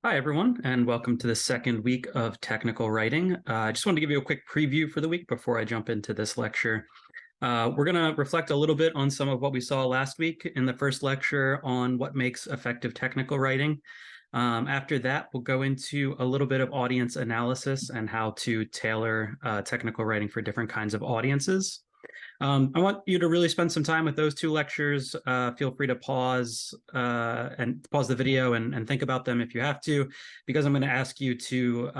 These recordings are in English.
Hi, everyone, and welcome to the second week of technical writing. I just wanted to give you a quick preview for the week before I jump into this lecture. We're going to reflect a little bit on some of what we saw last week in the first lecture on what makes effective technical writing. After that, we'll go into a little bit of audience analysis and how to tailor technical writing for different kinds of audiences. I want you to really spend some time with those two lectures. Feel free to pause the video and think about them if you have to, because I'm going to ask you to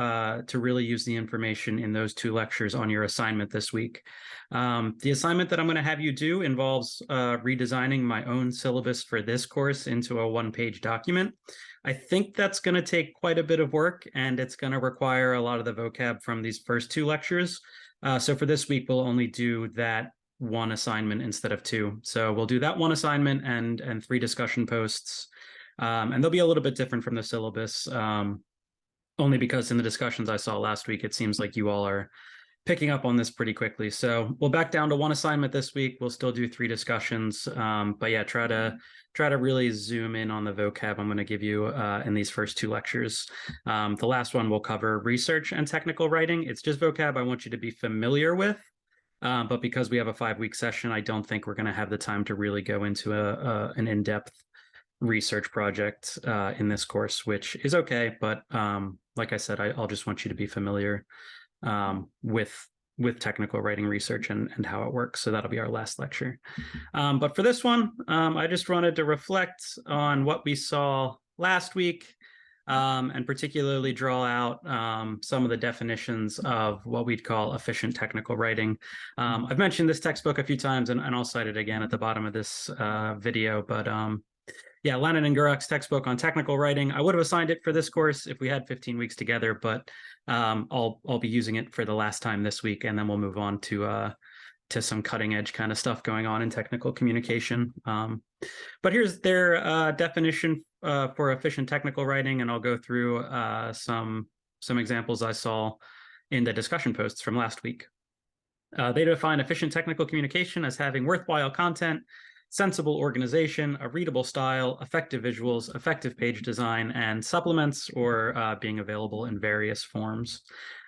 really use the information in those two lectures on your assignment this week. The assignment that I'm going to have you do involves redesigning my own syllabus for this course into a one-page document. I think that's going to take quite a bit of work, and it's going to require a lot of the vocab from these first two lectures. So for this week, we'll only do that one assignment instead of two. So we'll do that one assignment and 3 discussion posts. And they'll be a little bit different from the syllabus, only because in the discussions I saw last week, it seems like you all are picking up on this pretty quickly. So we'll back down to one assignment this week. We'll still do 3 discussions. But yeah, try to really zoom in on the vocab I'm going to give you in these first 2 lectures. The last one will cover research and technical writing. It's just vocab I want you to be familiar with. But because we have a 5-week session, I don't think we're going to have the time to really go into an in-depth research project in this course, which is okay. But like I said, I'll just want you to be familiar with technical writing research and how it works. So that'll be our last lecture. But for this one, I just wanted to reflect on what we saw last week. And particularly draw out some of the definitions of what we'd call efficient technical writing. I've mentioned this textbook a few times, and I'll cite it again at the bottom of this video. But yeah, Lannon and Gurak's textbook on technical writing. I would have assigned it for this course if we had 15 weeks together, but I'll be using it for the last time this week, and then we'll move on to some cutting edge kind of stuff going on in technical communication. But here's their definition for efficient technical writing, and I'll go through some examples I saw in the discussion posts from last week. They define efficient technical communication as having worthwhile content, sensible organization, a readable style, effective visuals, effective page design, and supplements or being available in various forms.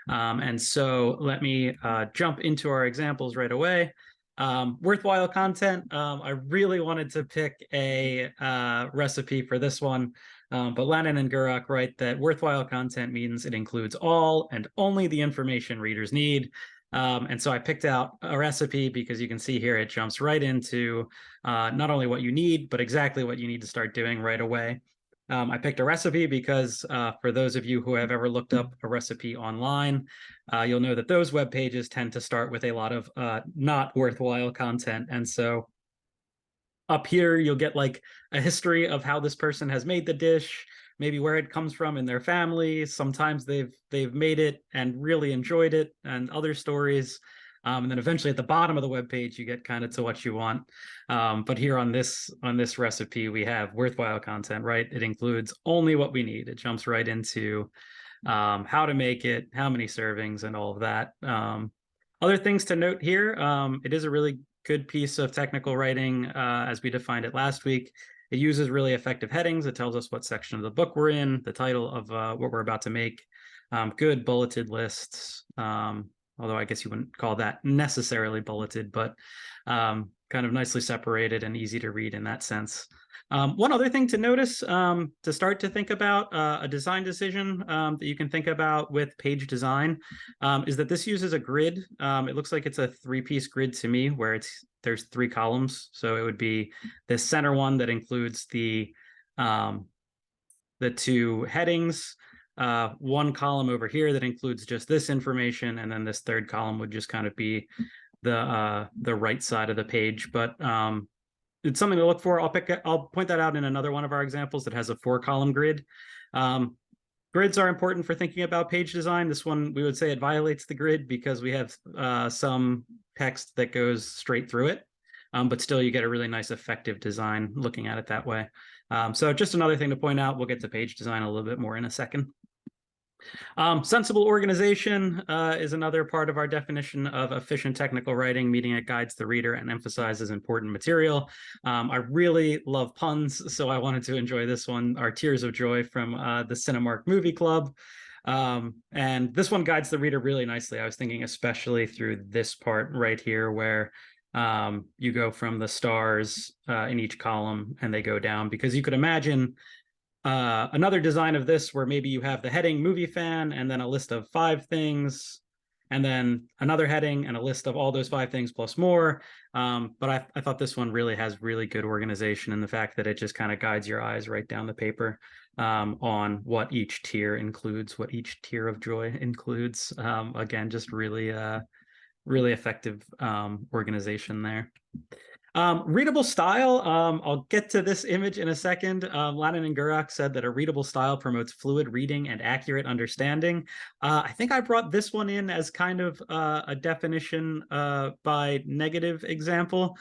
And so let me jump into our examples right away. Worthwhile content. I really wanted to pick a recipe for this one, but Lannon and Gurak write that worthwhile content means it includes all and only the information readers need. And so I picked out a recipe because you can see here it jumps right into not only what you need, but exactly what you need to start doing right away. I picked a recipe because for those of you who have ever looked up a recipe online, you'll know that those web pages tend to start with a lot of not worthwhile content. And so up here, you'll get like a history of how this person has made the dish, maybe where it comes from in their family. Sometimes they've made it and really enjoyed it, and other stories. And then eventually at the bottom of the web page, you get kind of to what you want. But here on this recipe, we have worthwhile content, right? It includes only what we need. It jumps right into how to make it, how many servings, and all of that. Other things to note here, it is a really good piece of technical writing as we defined it last week. It uses really effective headings. It tells us what section of the book we're in, the title of what we're about to make, good bulleted lists, although I guess you wouldn't call that necessarily bulleted, but kind of nicely separated and easy to read in that sense. One other thing to notice, to start to think about a design decision that you can think about with page design, is that this uses a grid. It looks like it's a 3-piece grid to me, where there's 3 columns. So it would be the center one that includes the 2 headings, 1 column over here that includes just this information, and then this 3rd column would just kind of be the right side of the page. But it's something to look for. I'll point that out in another one of our examples that has a 4-column grid. Grids are important for thinking about page design. This one, we would say it violates the grid because we have some text that goes straight through it, but still you get a really nice effective design looking at it that way. So just another thing to point out. We'll get to page design a little bit more in a second. Sensible organization is another part of our definition of efficient technical writing, meaning it guides the reader and emphasizes important material. I really love puns, so I wanted to enjoy this one, our Tears of Joy from the Cinemark Movie Club. And this one guides the reader really nicely. I was thinking especially through this part right here where you go from the stars in each column and they go down, because you could imagine another design of this where maybe you have the heading movie fan and then a list of 5 things and then another heading and a list of all those 5 things plus more. But I thought this one really has really good organization in the fact that it just kind of guides your eyes right down the paper on what each tier includes, what each tier of joy includes. Again, just really, really effective organization there. Readable style. I'll get to this image in a second. Lannon and Gurak said that a readable style promotes fluid reading and accurate understanding. I think I brought this one in as kind of a definition by negative example.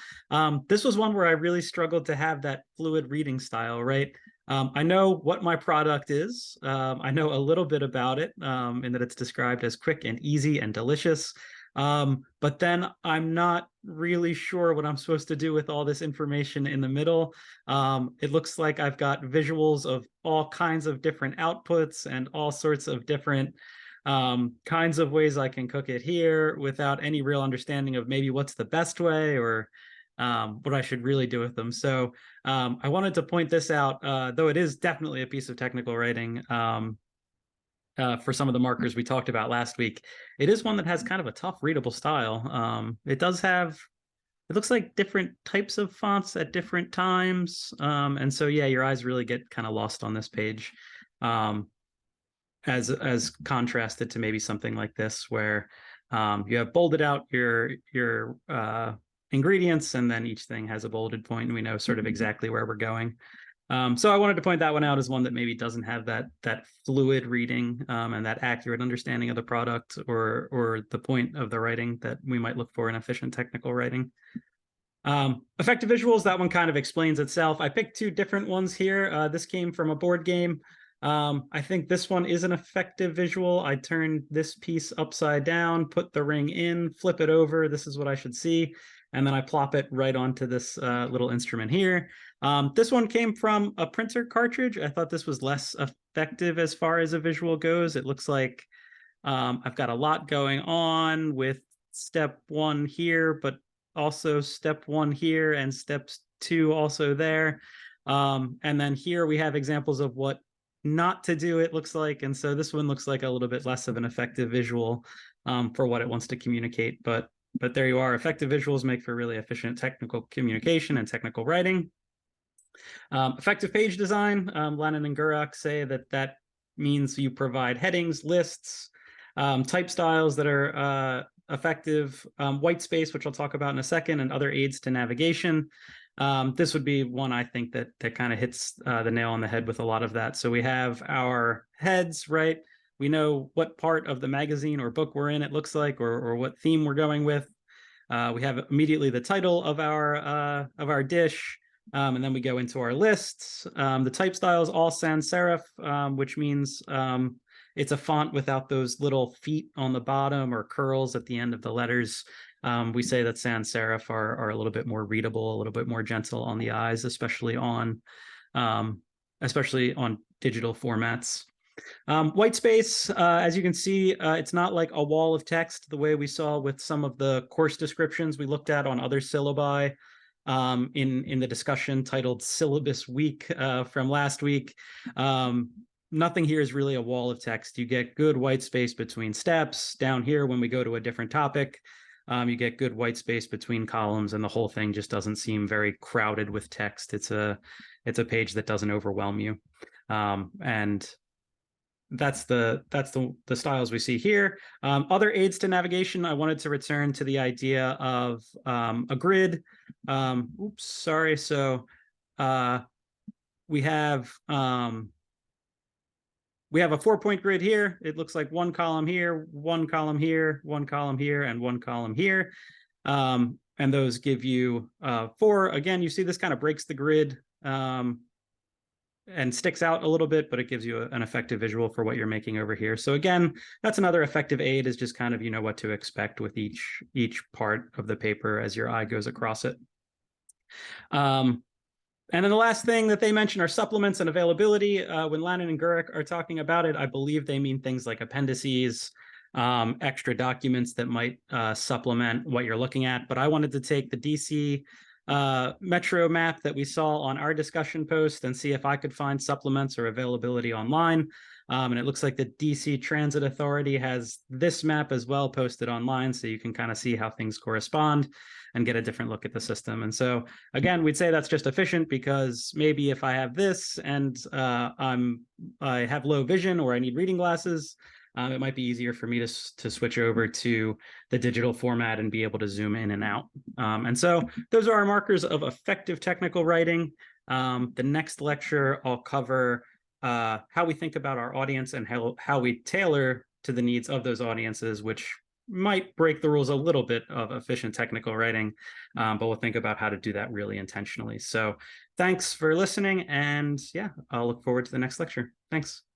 This was one where I really struggled to have that fluid reading style, right? I know what my product is. I know a little bit about it in that it's described as quick and easy and delicious. But then I'm not really sure what I'm supposed to do with all this information in the middle. It looks like I've got visuals of all kinds of different outputs and all sorts of different kinds of ways I can cook it here without any real understanding of maybe what's the best way or what I should really do with them. So I wanted to point this out, though it is definitely a piece of technical writing. For some of the markers we talked about last week, it is one that has kind of a tough readable style. It does have, it looks like different types of fonts at different times. And so, yeah, your eyes really get kind of lost on this page as contrasted to maybe something like this where you have bolded out your ingredients and then each thing has a bolded point and we know sort of exactly where we're going. So I wanted to point that one out as one that maybe doesn't have that fluid reading and that accurate understanding of the product or the point of the writing that we might look for in efficient technical writing. Effective visuals, that one kind of explains itself. I picked 2 different ones here. This came from a board game. I think this one is an effective visual. I turned this piece upside down, put the ring in, flip it over. This is what I should see. And then I plop it right onto this little instrument here. This one came from a printer cartridge. I thought this was less effective as far as a visual goes. It looks like I've got a lot going on with step 1 here, but also step 1 here and steps 2 also there. And then here we have examples of what not to do, it looks like. And so this one looks like a little bit less of an effective visual for what it wants to communicate. But there you are. Effective visuals make for really efficient technical communication and technical writing. Effective page design, Lannon and Gurak say that means you provide headings, lists, type styles that are effective, white space, which I'll talk about in a second, and other aids to navigation. This would be one I think that kind of hits the nail on the head with a lot of that. So we have our heads, right? We know what part of the magazine or book we're in, it looks like, or what theme we're going with. We have immediately the title of our dish, and then we go into our lists. The type style is all sans serif, which means it's a font without those little feet on the bottom or curls at the end of the letters. We say that sans serif are a little bit more readable, a little bit more gentle on the eyes, especially on digital formats. White space, as you can see, it's not like a wall of text the way we saw with some of the course descriptions we looked at on other syllabi in the discussion titled Syllabus Week from last week. Nothing here is really a wall of text. You get good white space between steps. Down here, when we go to a different topic, you get good white space between columns, and the whole thing just doesn't seem very crowded with text. It's a page that doesn't overwhelm you. And that's the styles we see here. Other aids to navigation, I wanted to return to the idea of a grid. Oops, sorry. So we have a 4-point grid here. It looks like 1 column here, 1 column here, 1 column here, and 1 column here. And those give you 4. Again, you see this kind of breaks the grid and sticks out a little bit, but it gives you an effective visual for what you're making over here. So again, that's another effective aid, is just kind of, you know, what to expect with each part of the paper as your eye goes across it. And then the last thing that they mention are supplements and availability. When Lannon and Gurak are talking about it, I believe they mean things like appendices, extra documents that might supplement what you're looking at. But I wanted to take the DC Metro map that we saw on our discussion post and see if I could find supplements or availability online. And it looks like the DC Transit Authority has this map as well posted online, so you can kind of see how things correspond and get a different look at the system. And so again, we'd say that's just efficient, because maybe if I have this and I have low vision or I need reading glasses, it might be easier for me to switch over to the digital format and be able to zoom in and out. And so those are our markers of effective technical writing. The next lecture, I'll cover how we think about our audience and how we tailor to the needs of those audiences, which might break the rules a little bit of efficient technical writing, but we'll think about how to do that really intentionally. So thanks for listening, and yeah, I'll look forward to the next lecture. Thanks.